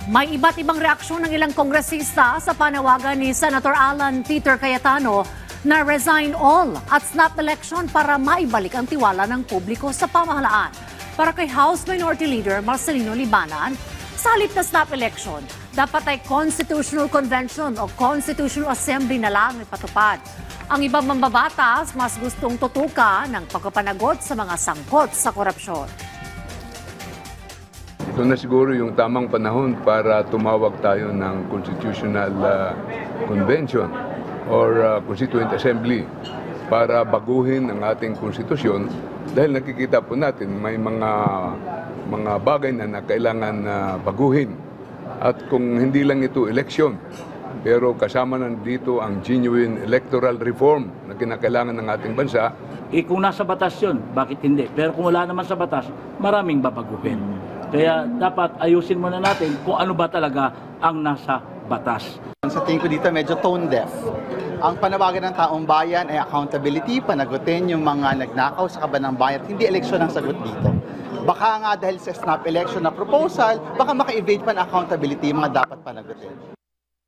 May iba't ibang reaksyon ng ilang kongresista sa panawagan ni Senator Alan Peter Cayetano na resign all at snap election para maibalik ang tiwala ng publiko sa pamahalaan. Para kay House Minority Leader Marcelino Libanan, sa halip na snap election, dapat ay Constitutional Convention o Constitutional Assembly na lang ipatupad. Ang ibang mambabatas mas gustong tutukan ng pagpapanagot sa mga sangkot sa korupsyon. Ito na siguro yung tamang panahon para tumawag tayo ng Constitutional Convention or Constituent Assembly para baguhin ang ating konstitusyon dahil nakikita po natin may mga bagay na kailangan baguhin. At kung hindi lang ito eleksyon, pero kasama nandito ang genuine electoral reform na kinakailangan ng ating bansa. Kung nasa batas yun, bakit hindi? Pero kung wala naman sa batas, maraming babaguhin. Kaya dapat ayusin muna natin kung ano ba talaga ang nasa batas. Sa tingin ko dito medyo tone deaf. Ang panawagan ng taong bayan ay accountability, panagutin yung mga nagnakaw sa kaban ng bayan. Hindi eleksyon ang sagot dito. Baka nga dahil sa snap election na proposal, baka maka-evade pa ng accountability yung mga dapat panagutin.